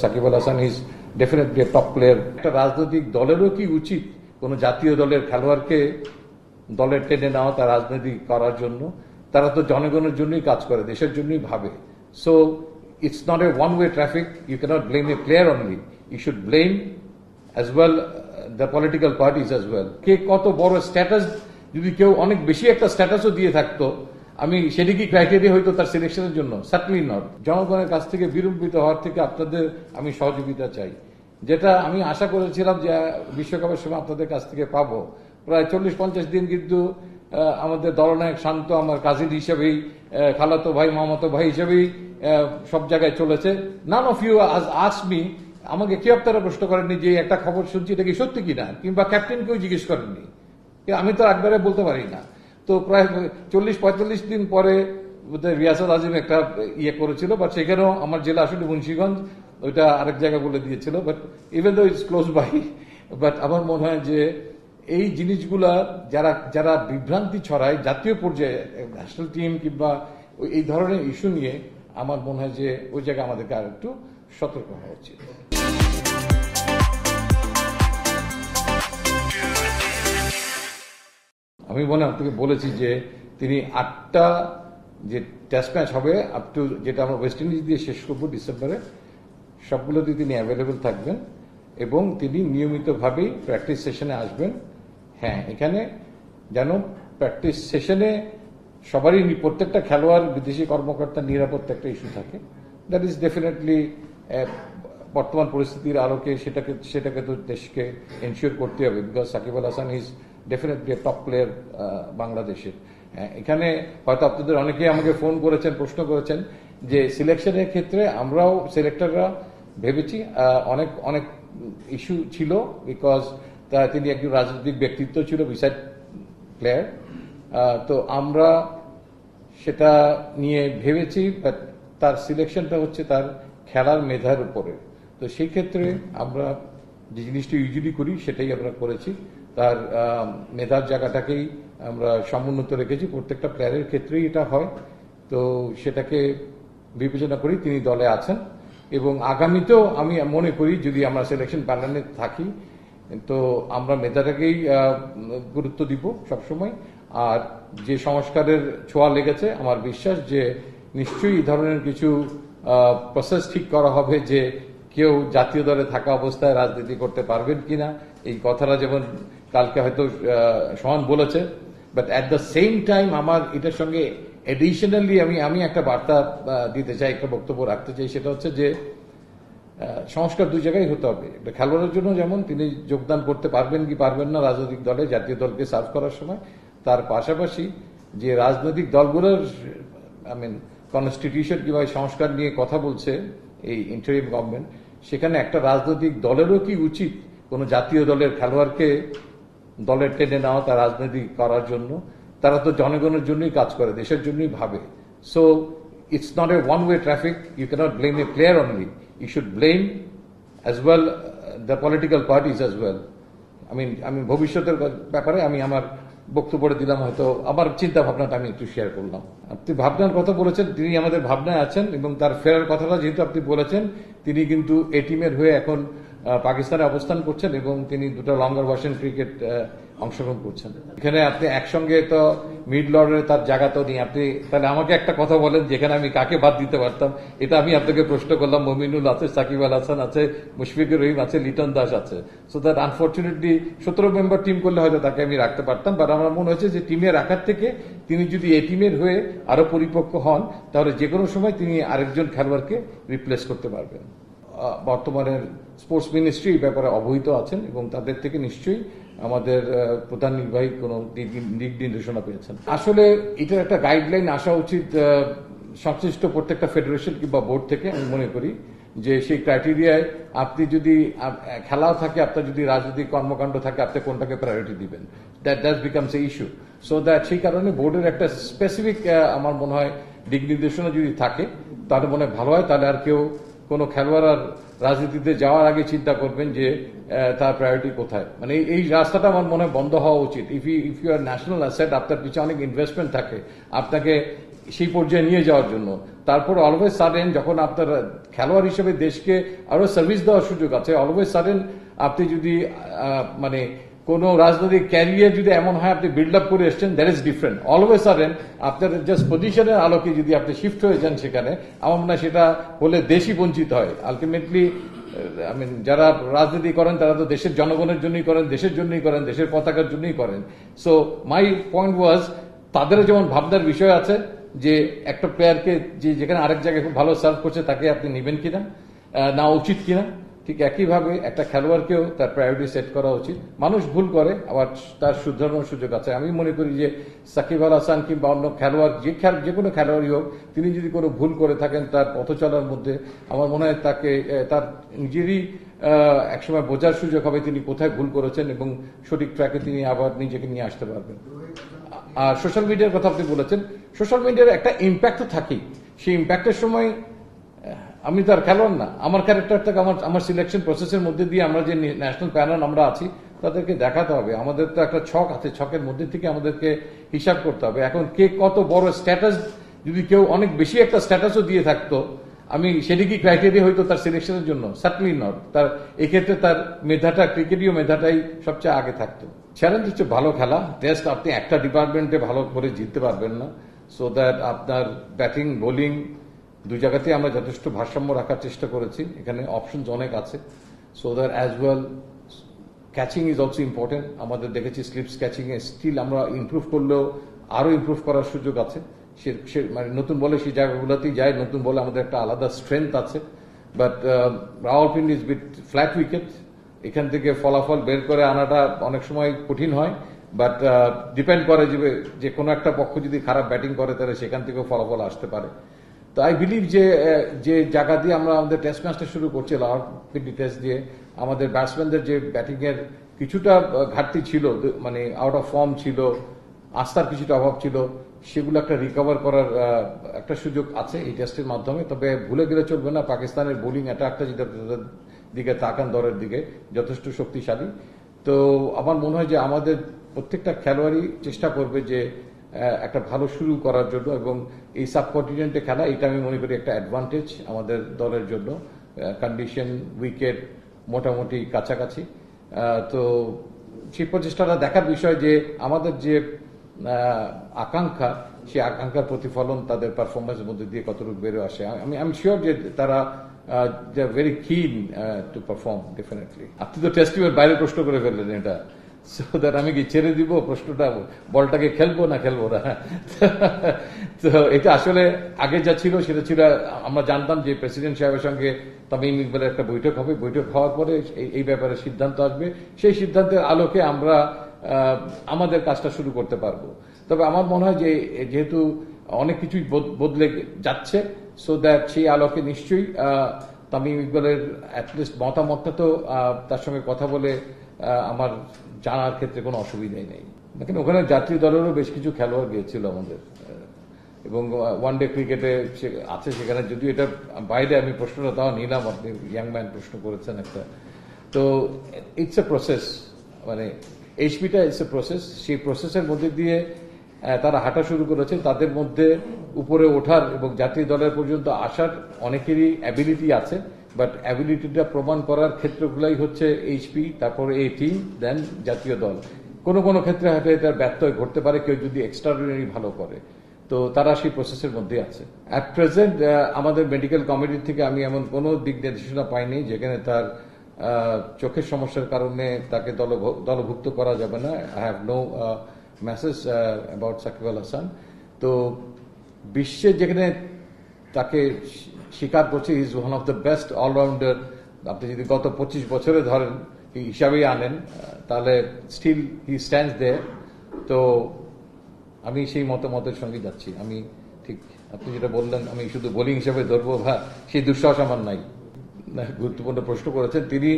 Shakib Al Hasan is definitely a top player. একটা রাজনৈতিক দলেরও কি উচিত কোন জাতীয় দলের খেলোয়াড়কে দলের টেনে নেওয়া তার রাজনীতি করার জন্য? তারা তো জনগণের জন্যই কাজ করে, দেশের জন্যই ভাবে। So it's not a one way traffic. You can't blame a player only, you should blame as well the political parties as well. কে কত বড় স্ট্যাটাস, যদি কেউ অনেক বেশি একটা স্ট্যাটাসও দিয়ে থাকতো, আমি সেটি কি ক্রাইটেরিয়া হইতো তার সিলেকশনের জন্য? Certainly not. জনগণের কাছ থেকে বিরূপিত হওয়ার থেকে আপনাদের আমি সহযোগিতা চাই, যেটা আমি আশা করেছিলাম যে বিশ্বকাপের সময় আপনাদের কাছ থেকে পাবো। প্রায় 40-50 দিন কিন্তু আমাদের দলনায়ক শান্ত আমার কাজিন হিসেবেই, খালাতো ভাই মামাতো ভাই হিসেবেই সব জায়গায় চলেছে। None of you ask me, আমাকে কেউ আপনারা প্রশ্ন করেননি যে একটা খবর শুনছি এটা কি সত্যি কিনা, কিংবা ক্যাপ্টেনকেও জিজ্ঞেস করেননি। আমি তো একবারে বলতে পারি না। তো প্রায় 40-45 দিন পরে রিয়াসাত আজিম একটা ইয়ে করেছিল, বাট সেখানেও আমার জেলা আসলে মুন্সিগঞ্জ, ওইটা আরেক জায়গা বলে দিয়েছিল, but even though it's close by. But আমার মনে হয় যে এই জিনিসগুলা যারা বিভ্রান্তি ছড়ায় জাতীয় পর্যায়ে, ন্যাশনাল টিম কিংবা এই ধরনের ইস্যু নিয়ে, আমার মনে হয় যে ওই জায়গায় আমাদেরকে আর একটু সতর্ক হওয়া উচিত। আমি মনে আপনাকে বলেছি যে তিনি 8টা যে টেস্ট ম্যাচ হবে আপ টু, যেটা আমরা ওয়েস্ট ইন্ডিজ দিয়ে শেষ করবো ডিসেম্বরে, সবগুলোতে তিনি অ্যাভেলেবল থাকবেন এবং তিনি নিয়মিতভাবেই প্র্যাকটিস সেশনে আসবেন। হ্যাঁ, এখানে যেন প্র্যাকটিস সেশনে সবারই, প্রত্যেকটা খেলোয়াড়, বিদেশি কর্মকর্তার নিরাপত্তা একটা ইস্যু থাকে। দ্যাট ইজ ডেফিনেটলি বর্তমান পরিস্থিতির আলোকে সেটাকে তো দেশকে এনশিওর করতে হবে, because Shakib Al Hasan is definitely a top player বাংলাদেশের। এখানে হয়তো আপনাদের অনেকেই আমাকে ফোন করেছেন, প্রশ্ন করেছেন যে সিলেকশনের ক্ষেত্রে আমরাও সিলেক্টররা ভেবেছি অনেক অনেক ইস্যু ছিল, বিকজ তিনি একজন রাজনৈতিক ব্যক্তিত্ব ছিল বিসাইড প্লেয়ার। তো আমরা সেটা নিয়ে ভেবেছি, বাট তার সিলেকশনটা হচ্ছে তার খেলার মেধার উপরে। তো সেই ক্ষেত্রে আমরা যে জিনিসটা ইউজুয়ালি করি সেটাই আমরা করেছি, তার মেধার জায়গাটাকেই আমরা সমুন্নত রেখেছি। প্রত্যেকটা প্লেয়ারের ক্ষেত্রেই এটা হয়। তো সেটাকে বিবেচনা করি তিনি দলে আছেন, এবং আগামীতেও আমি মনে করি যদি আমরা সিলেকশন প্যানেলে থাকি তো আমরা মেধাটাকেই গুরুত্ব দিব সবসময়। আর যে সংস্কারের ছোঁয়া লেগেছে, আমার বিশ্বাস যে নিশ্চয়ই এই ধরনের কিছু প্রসেস ঠিক করা হবে, যে কেউ জাতীয় দলে থাকা অবস্থায় রাজনীতি করতে পারবেন কিনা। এই কথাটা যেমন কালকে হয়তো সোহান বলেছে, but at the same time আমার এটার সঙ্গে এডিশনালি আমি একটা বার্তা দিতে চাই, একটা বক্তব্য রাখতে চাই। সেটা হচ্ছে যে সংস্কার দুই জায়গায় হতে হবে। খেলোয়াড়ের জন্য যেমন তিনি যোগদান করতে পারবেন কি পারবেন না রাজনৈতিক দলে, জাতীয় দলকে সার্ভ করার সময়, তার পাশাপাশি যে রাজনৈতিক দলগুলোর কনস্টিটিউশন কিংবা সংস্কার নিয়ে কথা বলছে এই ইন্টারিম গভর্নমেন্ট, সেখানে একটা রাজনৈতিক দলেরও কি উচিত কোন জাতীয় দলের খেলোয়াড়কে দলের টেনে নেওয়া তার রাজনীতি করার জন্য? তারা তো জনগণের জন্যই কাজ করে, দেশের জন্যই ভাবে। So it's not a one way traffic. You can't blame a player only, you should blame as well the political parties as well. আমি ভবিষ্যতের ব্যাপারে আমি আমার বক্তব্য দিলাম, হয়তো আমার চিন্তা ভাবনাটা আমি একটু শেয়ার করলাম। আপনি ভাবনার কথা বলেছেন, তিনি আমাদের ভাবনায় আছেন, এবং তার ফেরার কথাটা যেহেতু আপনি বলেছেন, তিনি কিন্তু এ টিমের হয়ে এখন পাকিস্তানে অবস্থান করছেন এবং তিনি দুটো লঙ্গার ভার্সন ক্রিকেট অংশগ্রহণ করছেন। এখানে আপনি একসঙ্গে তো মিডল অর্ডারে তার জায়গা তো নেই। আপনি তাহলে আমাকে একটা কথা বলেন যেখানে আমি কাকে বাদ দিতে পারতাম। এটা আমি আপনাকে প্রশ্ন করলাম। মমিনুল আছে, সাকিব আল হাসান আছে, মুশফিকুর রহিম আছে, লিটন দাস আছে। So that unfortunately 17 member team করলে হয়তো তাকে আমি রাখতে পারতাম, বাট আমার মনে হয়েছে যে টিমে রাখার থেকে তিনি যদি এই টিমের হয়ে আরো পরিপক্ক হন, তাহলে যে কোনো সময় তিনি আরেকজন খেলোয়াড়কে রিপ্লেস করতে পারবেন। বর্তমানের স্পোর্টস মিনিস্ট্রি ব্যাপারে অবহিত আছেন এবং তাদের থেকে নিশ্চয়ই আমাদের প্রধান নির্বাহী কোনো দিক নির্দেশনা পেয়েছেন। আসলে এটার একটা গাইডলাইন আসা উচিত সংশ্লিষ্ট প্রত্যেকটা ফেডারেশন কিংবা বোর্ড থেকে। আমি মনে করি যে সেই ক্রাইটেরিয়ায় আপনি যদি খেলাও থাকে, আপনার যদি রাজনৈতিক কর্মকাণ্ড থাকে, আপনি কোনটাকে প্রায়োরিটি দিবেন, that becomes a issue. So that সেই কারণে বোর্ডের একটা স্পেসিফিক আমার মনে হয় দিক নির্দেশনা যদি থাকে তাহলে মনে হয় ভালো হয়। তাহলে আর কেউ কোনো খেলোয়াড় আর রাজনীতিতে যাওয়ার আগে চিন্তা করবেন যে তার প্রায়োরিটি কোথায়। মানে এই রাস্তাটা আমার মনে হয় বন্ধ হওয়া উচিত। If you are national asset, আপনার পিছনে অনেক ইনভেস্টমেন্ট থাকে, আপনাকে সেই পর্যায়ে নিয়ে যাওয়ার জন্য। তারপর অলওয়েজ সাডেন যখন আপনার খেলোয়াড় হিসেবে দেশকে আরো সার্ভিস দেওয়ার সুযোগ আছে, অলওয়েজ সাডেন আপনি যদি মানে কোন রাজনৈতিক ক্যারিয়ার যদি এমন হয় আপনি বিল্ড আপ করে এসছেন, that is different. Always sudden আপনার জাস্ট পজিশনের আলোকে যদি আপনি শিফট হয়ে যান সেখানে, আমার মনে হয় সেটা হলে দেশই বঞ্চিত হয় আলটিমেটলি। যারা রাজনীতি করেন তারা তো দেশের জনগণের জন্যই করেন, দেশের জন্যই করেন, দেশের পতাকার জন্যই করেন। সো মাই পয়েন্ট ওয়াজ, তাদের যেমন ভাবনার বিষয় আছে যে একটা প্লেয়ারকে যেখানে আরেক জায়গায় খুব ভালো সার্ভ করছে তাকে আপনি নেবেন কিনা, না উচিত কিনা, ঠিক একইভাবে একটা খেলোয়াড়কেও তার প্রায়োরিটি সেট করা উচিত। মানুষ ভুল করে, আবার তার শুধরানোর সুযোগ আছে। আমি মনে করি যে সাকিব আল হাসান কিংবা অন্য খেলোয়াড়, যে কোনো খেলোয়াড়ই হোক, তিনি যদি কোনো ভুল করে থাকেন তার পথ চলার মধ্যে, আমার মনে হয় তাকে তার নিজেরই একসময় বোঝার সুযোগ হবে তিনি কোথায় ভুল করেছেন এবং সঠিক ট্র্যাকে তিনি আবার নিজেকে নিয়ে আসতে পারবেন। আর সোশ্যাল মিডিয়ার কথা আপনি বলেছেন, সোশ্যাল মিডিয়ার একটা ইম্প্যাক্ট তো থাকেই। সেই ইম্প্যাক্টের সময় আমি তো আর খেলোয়াড় না, আমার ক্যারেক্টারটাকে আমার সিলেকশন প্রসেসের মধ্যে দিয়ে আমরা যে ন্যাশনাল প্যানেল আমরা আছি তাদেরকে দেখাতে হবে। আমাদের তো একটা ছক আছে, ছকের মধ্যে থেকে আমাদেরকে হিসাব করতে হবে। এখন কে কত বড় স্ট্যাটাস, যদি কেউ অনেক বেশি একটা স্ট্যাটাসও দিয়ে থাকতো, আমি সেটি কি ক্রাইটেরিয়া হইতো তার সিলেকশনের জন্য? সার্টনলি নট। তার এক্ষেত্রে তার মেধাটা, ক্রিকেটীয় মেধাটাই সবচেয়ে আগে থাকতো। চ্যালেঞ্জ হচ্ছে ভালো খেলা। টেস্ট আপনি একটা ডিপার্টমেন্টে ভালো করে জিততে পারবেন না। সো দ্যাট আপনার ব্যাটিং বোলিং দুই জায়গাতে আমরা যথেষ্ট ভারসাম্য রাখার চেষ্টা করেছি। এখানে অপশনস অনেক আছে। So that as well catching is also important. আমাদের দেখেছি স্লিপস ক্যাচিং এ স্টিল আমরা ইমপ্রুভ করলেও আরো ইমপ্রুভ করার সুযোগ আছে। মানে নতুন বলে সেই জায়গাগুলোতেই যায়, নতুন বলে আমাদের একটা আলাদা স্ট্রেংথ আছে। But Rawalpindi is bit flat wicket, এখান থেকে ফলাফল বের করে আনাটা অনেক সময় কঠিন হয়। বাট ডিপেন্ড করে যে কোনো একটা পক্ষ যদি খারাপ ব্যাটিং করে তাহলে সেখান থেকেও ফলাফল আসতে পারে। তো আই বিলিভ যে জায়গা দিয়ে আমরা আমাদের টেস্ট ম্যাচটা শুরু করছি, রাওয়ালপিন্ডি টেস্ট দিয়ে, আমাদের ব্যাটসম্যানদের যে ব্যাটিং এর কিছুটা ঘাটতি ছিল, মানে আউট অফ ফর্ম ছিল, আস্থার কিছুটা অভাব ছিল, সেগুলো একটা রিকভার করার একটা সুযোগ আছে এই টেস্টের মাধ্যমে। তবে ভুলে গেলে চলবে না, পাকিস্তানের বোলিং অ্যাটাকটা যেটা দিকে তাকান, দলের দিকে যথেষ্ট শক্তিশালী। তো আমার মনে হয় যে আমাদের প্রত্যেকটা খেলোয়াড়ই চেষ্টা করবে যে একটা ভালো শুরু করার জন্য, এবং এই সাবকন্টিনেন্টে খেলা এটা আমি মনে করি একটা অ্যাডভান্টেজ আমাদের দলের জন্য। কন্ডিশন, উইকেট মোটামুটি কাছাকাছি। তো সেই প্রচেষ্টাটা দেখার বিষয় যে আমাদের যে আকাঙ্ক্ষা, সেই আকাঙ্ক্ষার প্রতিফলন তাদের পারফরমেন্সের মধ্যে দিয়ে কতটুকু বেরো আসে। আমি শিওর যে তারা ভেরি কিন টু পারফর্ম ডেফিনেটলি। আপনি তো টেস্ট টিমের বাইরে প্রশ্ন করে ফেললেন এটা, সো দ্যাট আমি কি ছেড়ে দিব প্রশ্নটা, বলটাকে খেলবো না খেলবো না? তো এটা আসলে আগে যা ছিল সেটা ছিল, আমরা জানতাম যে প্রেসিডেন্ট সাহেবের সঙ্গে তামিম ইকবালের একটা বৈঠক হবে, বৈঠক হওয়ার পরে এই ব্যাপারে সিদ্ধান্ত আসবে, সেই সিদ্ধান্তের আলোকে আমরা আমাদের কাজটা শুরু করতে পারবো। তবে আমার মনে হয় যে যেহেতু অনেক কিছুই বদলে যাচ্ছে, সো দ্যাট সেই আলোকে নিশ্চয়ই তামিম ইকবালের অ্যাটলিস্ট মতামতটা তো তার সঙ্গে কথা বলে আমার জানার ক্ষেত্রে কোনো অসুবিধাই নেই। দেখেন ওখানে জাতীয় দলেরও বেশ কিছু খেলোয়াড় গিয়েছিল আমাদের, এবং ওয়ান ডে ক্রিকেটে আছে সেখানে, যদিও এটা বাইরে আমি প্রশ্নটা তাও নিলাম, আপনি ইয়াং ম্যান প্রশ্ন করেছেন একটা। তো ইটস এ প্রসেস, মানে এইচপিটা ইটস এ প্রসেস। সেই প্রসেসের মধ্যে দিয়ে তারা হাঁটা শুরু করেছে। তাদের মধ্যে উপরে ওঠার এবং জাতীয় দলের পর্যন্ত আসার অনেকেরই অ্যাবিলিটি আছে, বাট অ্যাবিলিটিটা প্রমাণ করার ক্ষেত্রগুলাই হচ্ছে এইচপি, তারপর এই টিম, দেন জাতীয় দল। কোনো কোনো ক্ষেত্রে হয়তো এটার ব্যত্যয় ঘটতে পারে কেউ যদি এক্সট্রাঅর্ডিনারি ভালো করে, তো তারা সেই প্রসেসের মধ্যে আছে। অ্যাট প্রেজেন্ট আমাদের মেডিকেল কমিটি থেকে আমি এমন কোনো দিক নির্দেশনা পাইনি যেখানে তার চোখের সমস্যার কারণে তাকে দলভুক্ত করা যাবে না। I have no message about Shakib Al Hasan. তো বিশ্বে যেখানে তাকে স্বীকার করছে is one of the best allrounder, আপনি যদি গত 25 বছরে ধরেন হিসাবেই আনেন, তাহলে স্টিল হি স্ট্যান্ডস দেয়ার। তো আমি সেই মতামতের সঙ্গে যাচ্ছি। আমি ঠিক আপনি যেটা বললেন আমি শুধু বোলিং হিসেবে ধরবো, বা সেই দুঃসাহস আমার নাই। গুরুত্বপূর্ণ প্রশ্ন করেছেন তিনি,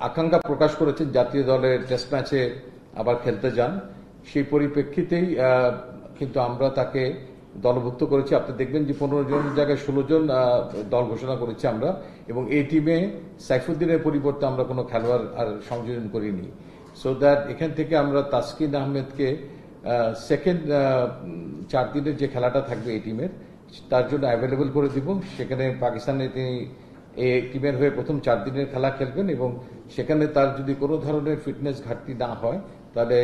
আকাঙ্ক্ষা প্রকাশ করেছেন জাতীয় দলের টেস্ট ম্যাচে আবার খেলতে যান। সেই পরিপ্রেক্ষিতেই কিন্তু আমরা তাকে দলভুক্ত করেছি। আপনি দেখবেন যে 15 জনের জায়গায় 16 জন দল ঘোষণা করেছি আমরা, এবং এই টিমে সাইফুদ্দিনের পরিবর্তে আমরা কোনো খেলোয়াড় আর সংযোজন করিনি। সো দ্যাট এখান থেকে আমরা তাসকিন আহমেদকে সেকেন্ড 4 দিনের যে খেলাটা থাকবে এই টিমের তার জন্য অ্যাভেলেবল করে দিব। সেখানে পাকিস্তানে তিনি এই টিমের হয়ে প্রথম 4 দিনের খেলা খেলবেন এবং সেখানে তার যদি কোনো ধরনের ফিটনেস ঘাটতি না হয় তাহলে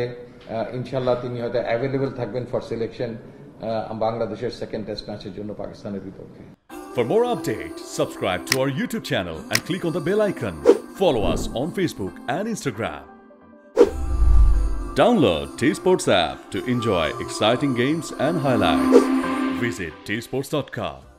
ইনশাল্লাহ তিনি হয়তো অ্যাভেলেবল থাকবেন ফর সিলেকশন বাংলাদেশের সেকেন্ড টেস্ট ম্যাচের জন্য পাকিস্তানের বিপক্ষে। For more updates, subscribe to our YouTube channel and click on the bell icon. Follow us on Facebook and Instagram. Download T-Sports app to enjoy exciting games and highlights. Visit tsports.com.